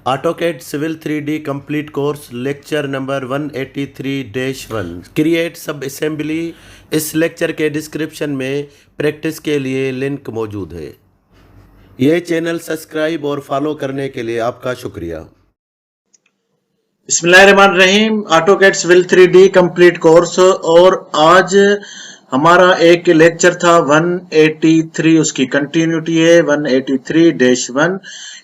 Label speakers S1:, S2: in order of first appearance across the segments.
S1: AutoCAD Civil 3D Complete Course lecture number 183-1 create सब assembly. इस lecture के description में प्रैक्टिस के लिए लिंक मौजूद है। ये चैनल सब्सक्राइब और फॉलो करने के लिए आपका शुक्रिया।
S2: बिस्मिल्लाहिर्रहमानिर्रहीम। AutoCAD civil 3D complete course, और आज हमारा एक लेक्चर था 183, उसकी कंटिन्यूटी है 183-1।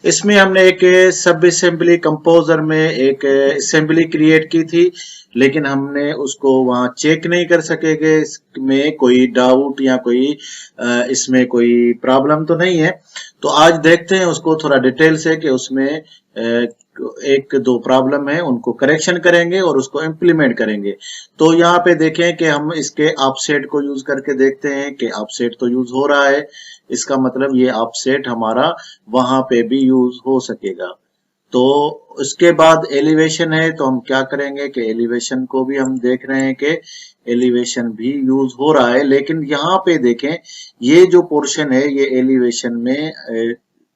S2: इसमें हमने एक सब असेंबली कंपोजर में एक असेंबली क्रिएट की थी, लेकिन हमने उसको वहां चेक नहीं कर सकेंगे। इसमें कोई डाउट या कोई इसमें कोई प्रॉब्लम तो नहीं है। तो आज देखते हैं उसको थोड़ा डिटेल से कि उसमें एक दो प्रॉब्लम है, उनको करेक्शन करेंगे और उसको इम्प्लीमेंट करेंगे। तो यहाँ पे देखें कि हम इसके ऑफसेट को यूज करके देखते हैं कि ऑफसेट तो यूज हो रहा है। इसका मतलब ये ऑफसेट हमारा वहां पे भी यूज हो सकेगा। तो उसके बाद एलिवेशन है, तो हम क्या करेंगे कि एलिवेशन को भी हम देख रहे हैं कि एलिवेशन भी यूज हो रहा है। लेकिन यहाँ पे देखें, ये जो पोर्शन है ये एलिवेशन में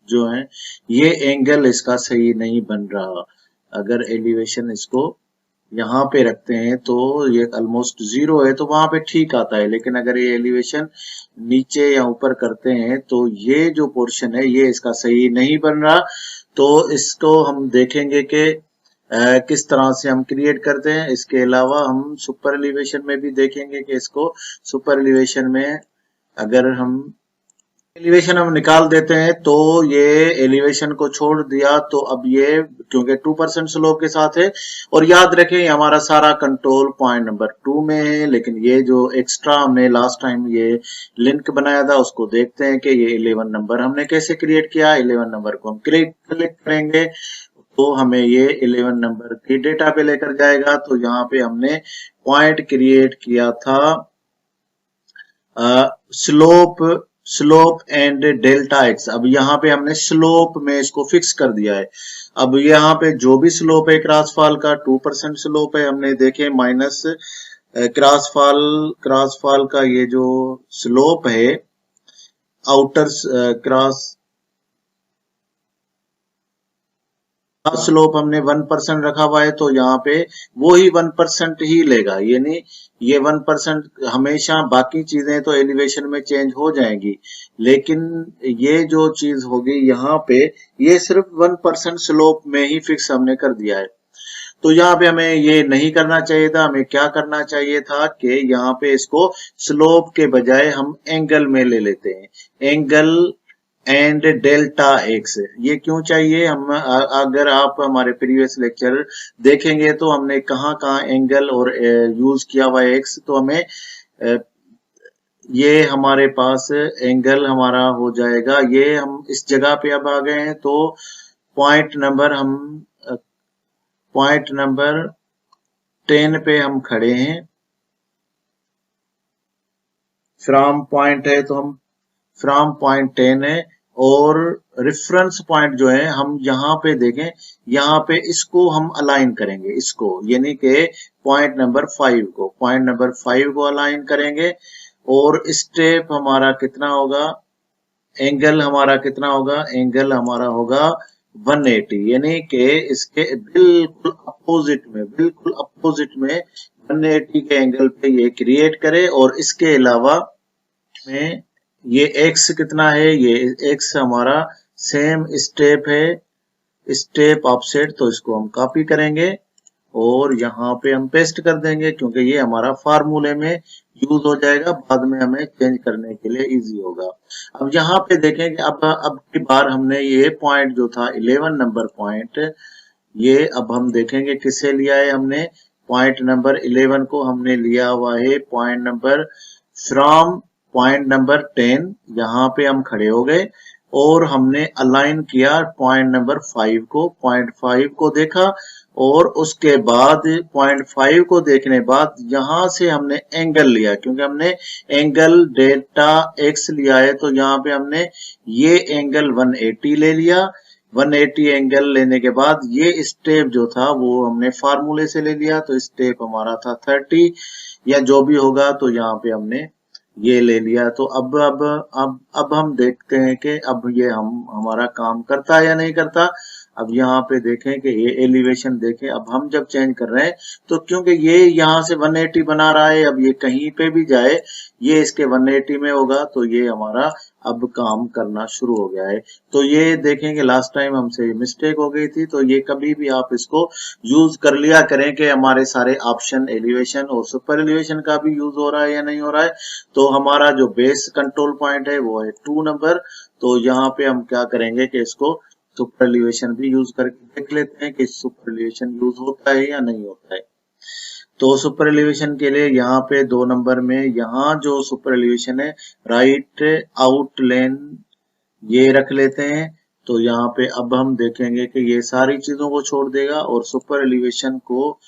S2: जो है ये एंगल इसका सही नहीं बन रहा। अगर एलिवेशन इसको यहाँ पे रखते हैं तो ये ऑलमोस्ट 0 है, तो वहां पे ठीक आता है। लेकिन अगर ये एलिवेशन नीचे या ऊपर करते हैं तो ये जो पोर्शन है ये इसका सही नहीं बन रहा। तो इसको हम देखेंगे कि किस तरह से हम क्रिएट करते हैं। इसके अलावा हम सुपर एलिवेशन में भी देखेंगे कि इसको सुपर एलिवेशन में अगर हम एलिवेशन हम निकाल देते हैं तो ये एलिवेशन को छोड़ दिया, तो अब ये क्योंकि 2% स्लोप के साथ है। और याद रखें ये हमारा सारा कंट्रोल पॉइंट नंबर 2 में है। लेकिन ये जो एक्स्ट्रा हमने लास्ट टाइम ये लिंक बनाया था उसको देखते हैं कि ये 11 नंबर हमने कैसे क्रिएट किया। 11 नंबर को हम क्लिक करेंगे तो हमें ये 11 नंबर की डेटा पे लेकर जाएगा। तो यहाँ पे हमने पॉइंट क्रिएट किया था स्लोप एंड डेल्टा एक्स। अब यहाँ पे हमने स्लोप में इसको फिक्स कर दिया है। अब यहाँ पे जो भी स्लोप है क्रॉसफॉल का 2% स्लोप है। हमने देखे माइनस क्रॉसफॉल का ये जो स्लोप है आउटर क्रॉस स्लोप हमने 1% रखा हुआ है, तो यहाँ पे वो ही 1% ही लेगा। यानी ये 1% हमेशा, बाकी चीजें तो एलिवेशन में चेंज हो जाएंगी, लेकिन ये जो चीज होगी यहाँ पे ये सिर्फ 1% स्लोप में ही फिक्स हमने कर दिया है। तो यहाँ पे हमें ये नहीं करना चाहिए था। हमें क्या करना चाहिए था कि यहाँ पे इसको स्लोप के बजाय हम एंगल में ले लेते हैं। एंगल एंड डेल्टा एक्स, ये क्यों चाहिए? हम अगर आप हमारे प्रीवियस लेक्चर देखेंगे तो हमने कहाँ कहाँ एंगल और यूज किया हुआ है एक्स। तो हमें ये हमारे पास एंगल हमारा हो जाएगा। ये हम इस जगह पे अब आ गए हैं, तो पॉइंट नंबर 10 पे हम खड़े हैं। फ्रॉम पॉइंट है तो हम फ्रॉम पॉइंट 10 है, और रेफरेंस पॉइंट जो है हम यहाँ पे देखें, यहाँ पे इसको हम अलाइन करेंगे, इसको यानी कि पॉइंट नंबर 5 को अलाइन करेंगे। और स्टेप हमारा कितना होगा, एंगल हमारा कितना होगा? एंगल हमारा होगा 180, यानी कि इसके बिल्कुल अपोजिट में 180 के एंगल पे ये क्रिएट करे। और इसके अलावा में ये x कितना है? ये x हमारा सेम स्टेप है, स्टेप ऑफसेट। तो इसको हम कॉपी करेंगे और यहाँ पे हम पेस्ट कर देंगे, क्योंकि ये हमारा फार्मूले में यूज हो जाएगा, बाद में हमें चेंज करने के लिए इजी होगा। अब यहाँ पे देखें कि अब की बार हमने ये पॉइंट जो था 11 नंबर पॉइंट, ये अब हम देखेंगे किससे लिया है। हमने पॉइंट नंबर 11 को हमने लिया हुआ है point number from point number 10। यहाँ पे हम खड़े हो गए और हमने अलाइन किया पॉइंट नंबर 5 को। पॉइंट 5 को देखा और उसके बाद पॉइंट 5 को देखने बाद यहाँ से हमने एंगल लिया, क्योंकि हमने एंगल डेल्टा एक्स लिया है। तो यहाँ पे हमने ये एंगल 180 ले लिया। 180 एंगल लेने के बाद ये स्टेप जो था वो हमने फार्मूले से ले लिया। तो स्टेप हमारा था 30 या जो भी होगा, तो यहाँ पे हमने ये ले लिया। तो अब हम देखते हैं कि अब ये हमारा काम करता है या नहीं करता। अब यहाँ पे देखें कि ये एलिवेशन देखें, अब हम जब चेंज कर रहे हैं तो क्योंकि ये यहाँ से 180 बना रहा है, अब ये कहीं पे भी जाए ये इसके 180 में होगा, तो ये हमारा अब काम करना शुरू हो गया है। तो ये देखेंगे लास्ट टाइम हमसे मिस्टेक हो गई थी, तो ये कभी भी आप इसको यूज कर लिया करें कि हमारे सारे ऑप्शन एलिवेशन और सुपर एलिवेशन का भी यूज हो रहा है या नहीं हो रहा है। तो हमारा जो बेस कंट्रोल पॉइंट है वो है 2 नंबर, तो यहाँ पे हम क्या करेंगे कि इसको सुपर एलिवेशन भी यूज करके देख लेते हैं कि सुपर एलिवेशन यूज होता है या नहीं होता है। तो सुपर एलिवेशन के लिए यहाँ पे 2 नंबर में यहाँ जो सुपर एलिवेशन है राइट आउट लेन ये रख लेते हैं। तो यहाँ पे अब हम देखेंगे कि ये सारी चीजों को छोड़ देगा और सुपर एलिवेशन को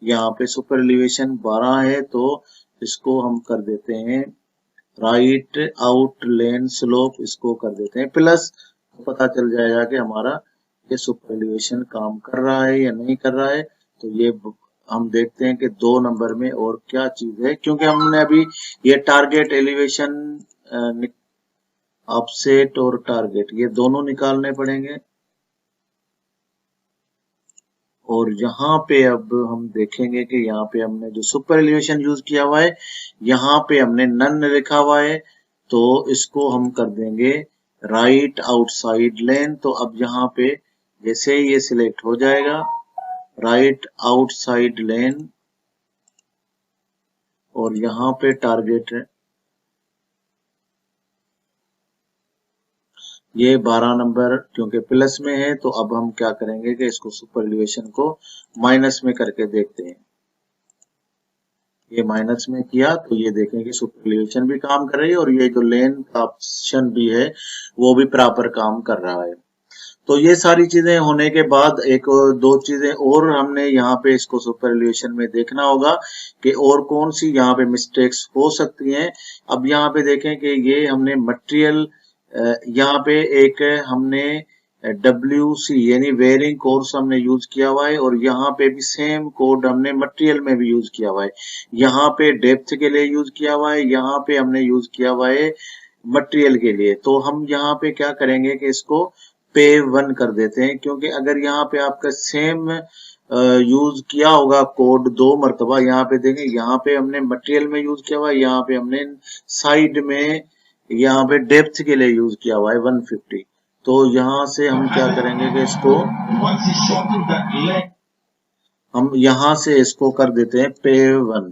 S2: यहाँ पे सुपर एलिवेशन 12 है तो इसको हम कर देते हैं राइट आउट लेन स्लोप, इसको कर देते हैं प्लस, तो पता चल जाएगा कि हमारा ये सुपर एलिवेशन काम कर रहा है या नहीं कर रहा है। तो ये हम देखते हैं कि 2 नंबर में और क्या चीज है, क्योंकि हमने अभी ये टारगेट एलिवेशन ऑफसेट और टारगेट ये दोनों निकालने पड़ेंगे। और यहाँ पे अब हम देखेंगे कि यहाँ पे हमने जो सुपर एलिवेशन यूज किया हुआ है यहाँ पे हमने नन लिखा हुआ है, तो इसको हम कर देंगे राइट आउटसाइड लेन। तो अब यहाँ पे जैसे ये सिलेक्ट हो जाएगा राइट आउटसाइड लेन और यहाँ पे टारगेट है ये 12 नंबर, क्योंकि प्लस में है तो अब हम क्या करेंगे कि इसको सुपर एलिवेशन को माइनस में करके देखते हैं। ये माइनस में किया तो ये देखें कि सुपर एलिवेशन भी काम कर रही है और ये जो लेन का ऑप्शन भी है वो भी प्रॉपर काम कर रहा है। तो ये सारी चीजें होने के बाद एक दो चीजें और हमने यहाँ पे इसको सुपर एलिवेशन में देखना होगा कि और कौन सी यहाँ पे मिस्टेक्स हो सकती हैं। अब यहाँ पे देखें कि ये हमने मटेरियल यहाँ पे एक हमने WC यानी वेयरिंग कोर्स हमने यूज किया हुआ है और यहाँ पे भी सेम कोड हमने मटेरियल में भी यूज किया हुआ है। यहाँ पे डेप्थ के लिए यूज किया हुआ है, यहाँ पे हमने यूज किया हुआ है मटेरियल के लिए। तो हम यहाँ पे क्या करेंगे कि इसको पेव 1 कर देते हैं, क्योंकि अगर यहाँ पे आपका सेम यूज किया होगा कोड 2 मरतबा, यहाँ पे देखें यहाँ पे हमने मटेरियल में यूज किया हुआ है, यहाँ पे हमने साइड में यहाँ पे डेप्थ के लिए यूज किया हुआ है 150। तो यहाँ से हम क्या करेंगे कि इसको हम यहाँ से इसको कर देते हैं पेव 1।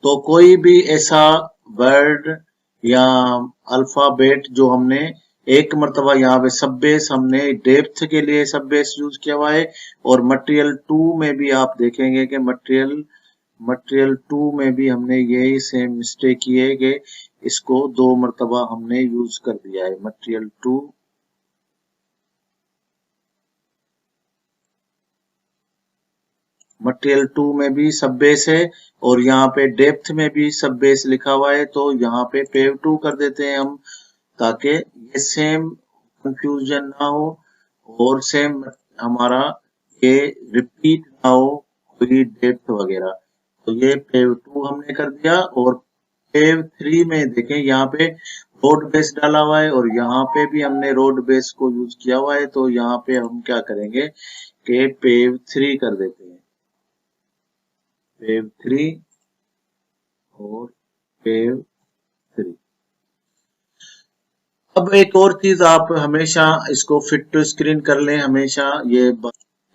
S2: तो कोई भी ऐसा वर्ड या अल्फाबेट जो हमने एक मरतबा यहाँ पे सब बेस हमने डेप्थ के लिए सब बेस यूज किया हुआ है और मटेरियल 2 में भी आप देखेंगे कि मटेरियल 2 में भी हमने यही सेम मिस्टेक की है कि इसको 2 मरतबा हमने यूज कर दिया है। मटेरियल 2 में भी सब बेस है और यहाँ पे डेप्थ में भी सब बेस लिखा हुआ है, तो यहाँ पे पेव 2 कर देते हैं हम, ताकि ये सेम कंफ्यूजन ना हो और सेम हमारा ये रिपीट ना हो कोई डेप्थ वगैरह। तो ये पेव 2 हमने कर दिया और पेव 3 में देखें यहाँ पे रोड बेस डाला हुआ है और यहाँ पे भी हमने रोड बेस को यूज किया हुआ है। तो यहाँ पे हम क्या करेंगे कि पेव 3 कर देते हैं, पेव 3 और पेव 3। अब एक और चीज आप हमेशा इसको फिट टू स्क्रीन कर लें, हमेशा ये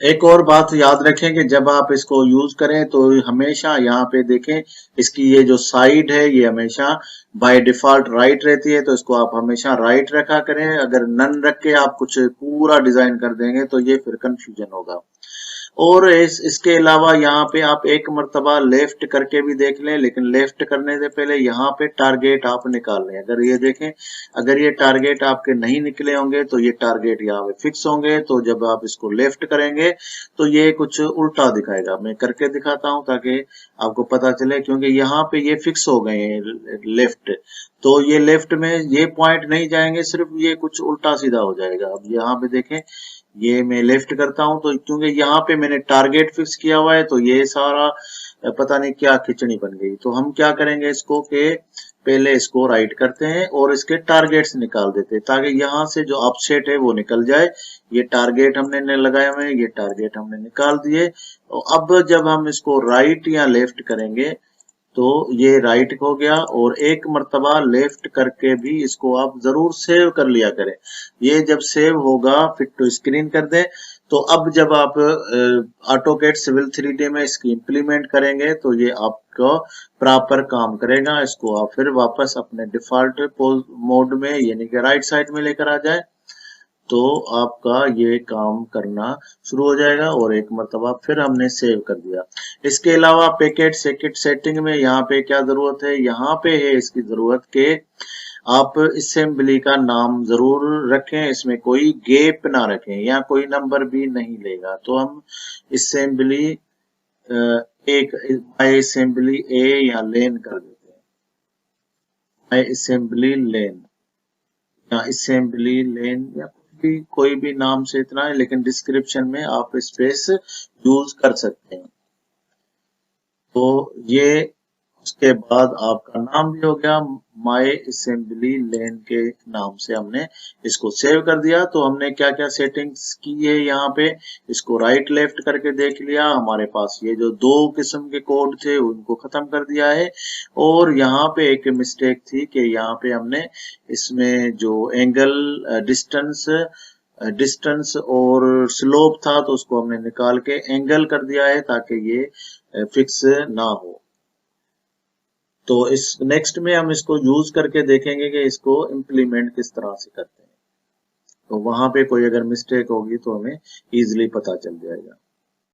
S2: एक और बात याद रखें कि जब आप इसको यूज करें तो हमेशा यहाँ पे देखें इसकी ये जो साइड है ये हमेशा बाय डिफॉल्ट राइट रहती है, तो इसको आप हमेशा राइट रखा करें। अगर नन रख के आप कुछ पूरा डिजाइन कर देंगे तो ये फिर कंफ्यूजन होगा। और इसके अलावा यहाँ पे आप एक मर्तबा लेफ्ट करके भी देख लें, लेकिन लेफ्ट करने से पहले यहाँ पे टारगेट आप निकाल लें। अगर ये देखें, अगर ये टारगेट आपके नहीं निकले होंगे तो ये टारगेट यहाँ पे फिक्स होंगे, तो जब आप इसको लेफ्ट करेंगे तो ये कुछ उल्टा दिखाएगा। मैं करके दिखाता हूँ ताकि आपको पता चले, क्योंकि यहाँ पे ये फिक्स हो गए हैं लेफ्ट, तो ये लेफ्ट में ये पॉइंट नहीं जाएंगे, सिर्फ ये कुछ उल्टा सीधा हो जाएगा। अब यहाँ पे देखें, ये मैं लेफ्ट करता हूं तो क्योंकि यहाँ पे मैंने टारगेट फिक्स किया हुआ है तो ये सारा पता नहीं क्या खिचड़ी बन गई। तो हम क्या करेंगे इसको कि पहले इसको राइट करते हैं और इसके टारगेट्स निकाल देते हैं ताकि यहाँ से जो अपसेट है वो निकल जाए। ये टारगेट हमने लगाए हुए हैं, ये टारगेट हमने निकाल दिए। अब जब हम इसको राइट या लेफ्ट करेंगे तो ये राइट हो गया, और एक मर्तबा लेफ्ट करके भी इसको आप जरूर सेव कर लिया करें। ये जब सेव होगा फिट टू स्क्रीन कर दें। तो अब जब आप ऑटोकैड सिविल 3D में इसकी इंप्लीमेंट करेंगे तो ये आपको प्रॉपर काम करेगा। इसको आप फिर वापस अपने डिफॉल्ट मोड में यानी कि राइट साइड में लेकर आ जाए तो आपका ये काम करना शुरू हो जाएगा। और एक मरतबा फिर हमने सेव कर दिया। इसके अलावा पैकेट सेटिंग में यहाँ पे क्या जरूरत है, यहाँ पे है इसकी जरूरत के आप असेंबली का नाम जरूर रखें, इसमें कोई गैप ना रखें या कोई नंबर भी नहीं लेगा। तो हम असेंबली एक माई असेंबली ए या लेन कर देते हैं, माई असेंबली लेन या असेंबली लेन या कोई भी नाम से इतना है, लेकिन डिस्क्रिप्शन में आप स्पेस यूज कर सकते हैं। तो ये उसके बाद आपका नाम भी हो गया, माई असेंबली लेन के नाम से हमने इसको सेव कर दिया। तो हमने क्या क्या सेटिंग्स की है यहाँ पे, इसको राइट लेफ्ट करके देख लिया। हमारे पास ये जो दो किस्म के कोड थे उनको खत्म कर दिया है। और यहाँ पे एक मिस्टेक थी कि यहाँ पे हमने इसमें जो एंगल डिस्टेंस और स्लोप था तो उसको हमने निकाल के एंगल कर दिया है ताकि ये फिक्स ना हो। तो इस नेक्स्ट में हम इसको यूज करके देखेंगे कि इसको इम्प्लीमेंट किस तरह से करते हैं। तो वहां पे कोई अगर मिस्टेक होगी तो हमें इजीली पता चल जाएगा।